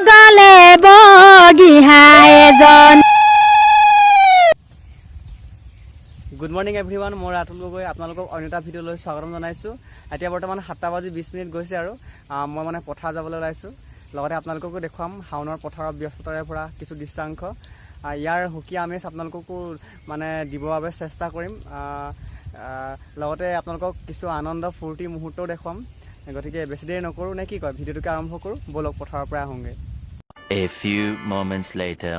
গলে বগিহা এজন। Good morning everyone, মই ৰাতুল গগৈ আপোনালোকক অন্য এটা ভিডিঅ'লৈ স্বাগতম জনাইছোঁ। এতিয়া বৰ্তমান 7:20 গৈছে আৰু মই মানে পথাৰ যাবলৈ ওলাইছোঁ। লগতে আপোনালোককো দেখুৱাম শাওনৰ পথাৰৰ ব্যস্ততাৰে পৰা কিছু দৃশ্যাংশ। ইয়াৰ সুকীয়া আমেজ আপোনালোককো মানে দিবৰ বাবে চেষ্টা কৰিম। লগতে আপোনালোকক কিছু আনন্দ ফূৰ্তি মুহূৰ্তও দেখুৱাম। গতিকে বেছি দেৰি নকৰোঁ, নে কি কয়, ভিডিঅ'টোকে আৰম্ভ কৰোঁ। ব'লক পথাৰৰ পৰা আহোঁগৈ। A few moments later.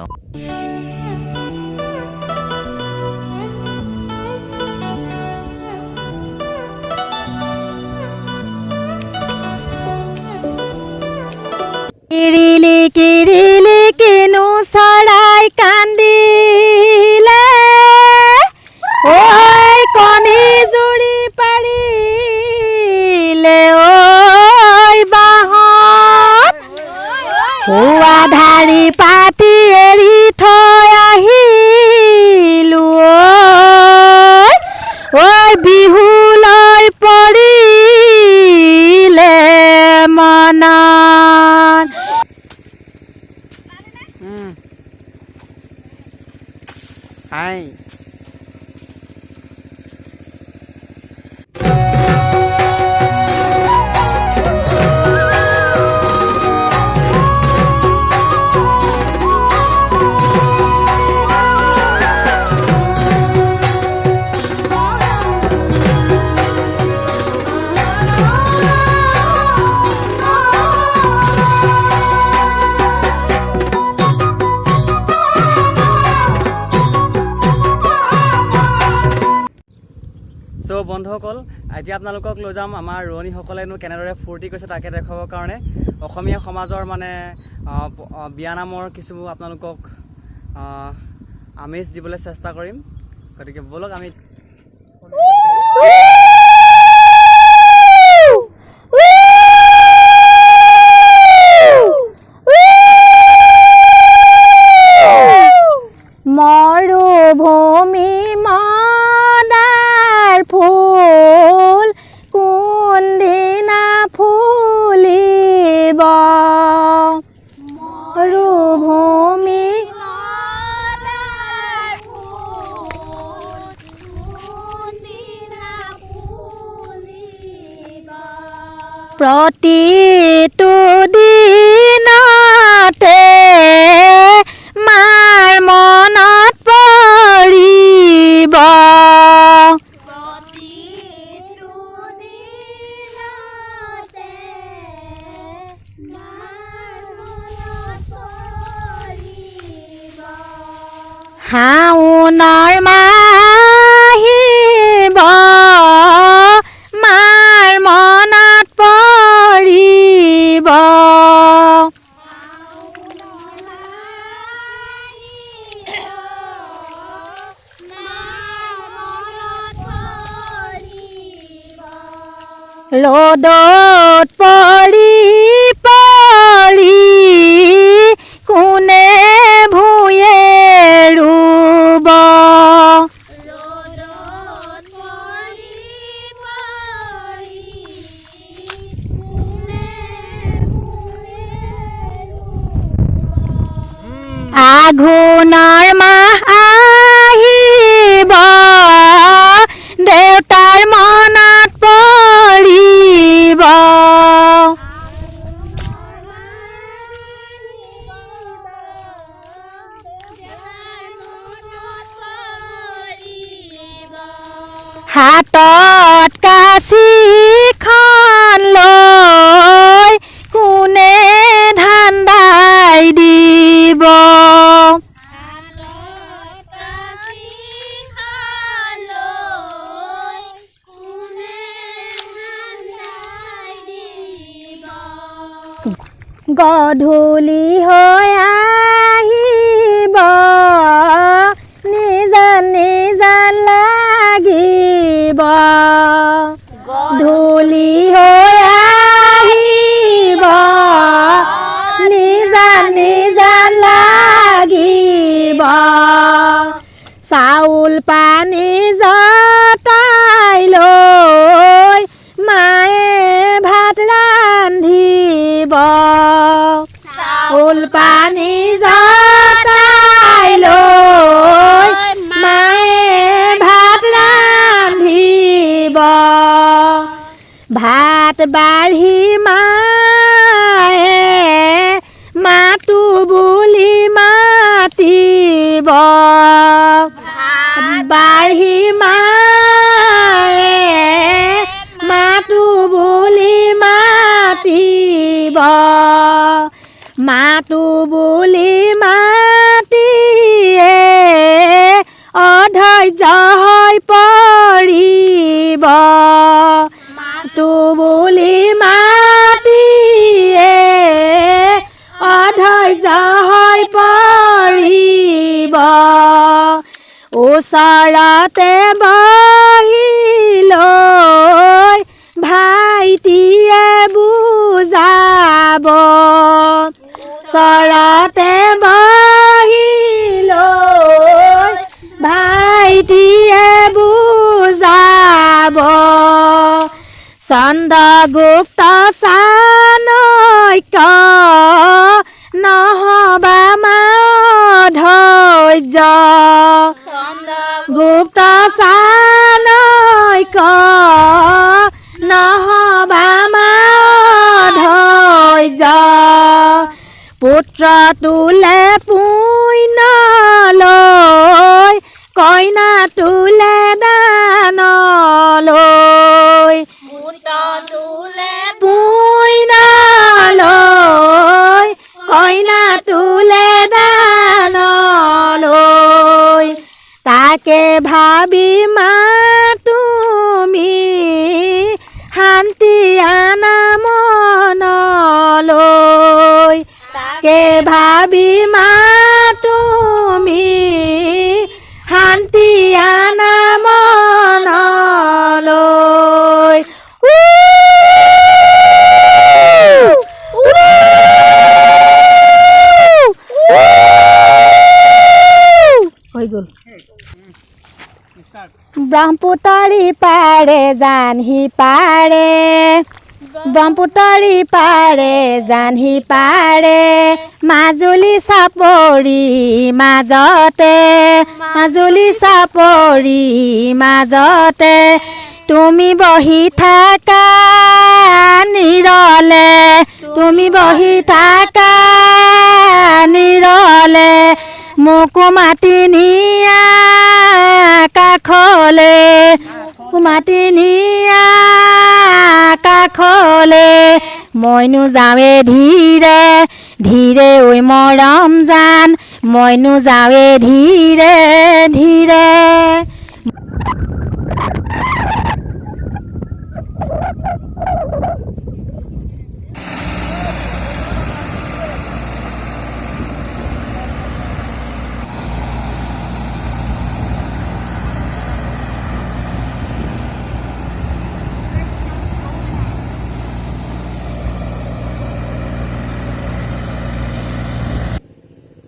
কিৰিলি কিৰিলি কিনো চৰাই কান্দিলে, ঐ কণী জুৰি পাৰিলে, ঐ বাঁহত হোৱা ধাৰি পাতি এৰি থৈ আহিলো, ঐ বিহুলৈ পৰিলে মনত। হাই বন্ধুসকল, এতিয়া আপোনালোকক লৈ যাম আমাৰ ৰোৱনীসকলেনো কেনেদৰে ফূৰ্তি কৰিছে তাকে দেখুৱাবৰ কাৰণে। অসমীয়া সমাজৰ মানে বিয়ানামৰ কিছু আপোনালোকক আমেজ দিবলৈ চেষ্টা কৰিম। গতিকে ব'লক আমি মৰুভূমি মদাৰ ফুল কোনদিনা ফুলিব, মৰুভূমি মদাৰ ফুল কোনদিনা ফুলিব, প্ৰতিটো দিনতে মাৰ মনত পৰিব, প্ৰতিটো দিনতে মাৰ মনত পৰিব, শাওনৰ মাহিব মাৰ মনত পৰিব, ৰ'দত পৰি পৰি কোনে ভূঞে ৰুব, ৰ'দত পৰি পৰি কোনে ভূঞে ৰুব, আঘোণৰ মাহ আহিব দেউতাৰ মনত পৰিব, হাতত কাঁচিখন লৈ কোনে ধান দাই দিব, গধূলি হৈ আহিব নিজান নিজান লাগিব, গধূলি হৈ আহিব নিজান নিজান লাগিব, চাউল পানী জতাই লৈ মায়ে ভাত ৰান্ধিব, ফুলপানী জতাই লৈ মায়ে ভাত ৰান্ধিব ভাত বাঢ়ি মায়ে মাতো বুলি মাতিব বাঢ়ি মায়ে মাতো বুলি মাতিব মাতো বুলি মাতিয়ে অধৈৰ্য হৈ পৰিব মাতো বুলি মাতিয়ে অধৈৰ্য হৈ পৰিব ওচৰতে বহি লৈ ভাইটিয়ে বুজাব ওচৰতে বহি লৈ ভাইটিয়ে বুজাব চন্দ্ৰগুপ্ত চাণক্য নহবা ধৈৰ্য গুপ্ত চাণক্য নহবা ধৈৰ্য পুত্ৰ তোলে পুণ্য লৈ কইনা তোলে দান লৈ পুণ্য লৈ কইনা তোলে দান লৈ তাকে ভাবি মা তুমি শান্তি আনা মনলৈ তাকে ভাবি মা তুমি শান্তি আনা মনলৈ হৈ গ'ল ব্ৰহ্মপুত্ৰী পাৰে জানহি পাৰে ব্ৰহ্মপুত্ৰী পাৰে জানহি পাৰে মাজুলী চাপৰি মাজতে মাজুলী চাপৰি মাজতে তুমি বহি থাকা নিৰলে তুমি বহি থাকা নিৰলে মোকো মাতি নিয়া কাষলে মাতি নিয়া কাষলে মইনো যাওঁৱে ধীৰে ধীৰে ঐ মৰম জান মইনো যাওঁৱে ধীৰে ধীৰে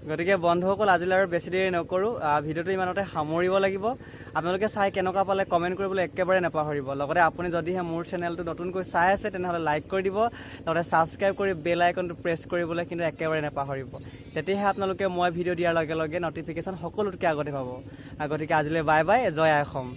গতিকে বন্ধুসকল আজিলৈ আৰু বেছি দেৰি নকৰোঁ ভিডিঅ'টো ইমানতে সামৰিব লাগিব আপোনালোকে চাই কেনেকুৱা পালে কমেণ্ট কৰিবলৈ একেবাৰে নাপাহৰিব লগতে আপুনি যদিহে মোৰ চেনেলটো নতুনকৈ চাই আছে তেনেহ'লে লাইক কৰি দিব লগতে ছাবস্ক্ৰাইব কৰি বেল আইকনটো প্ৰেছ কৰিবলৈ কিন্তু একেবাৰে নাপাহৰিব তেতিয়াহে আপোনালোকে মই ভিডিঅ' দিয়াৰ লগে লগে নটিফিকেশ্যন সকলোতকৈ আগতে পাব গতিকে আজিলৈ বাই বাই জয় আই অসম।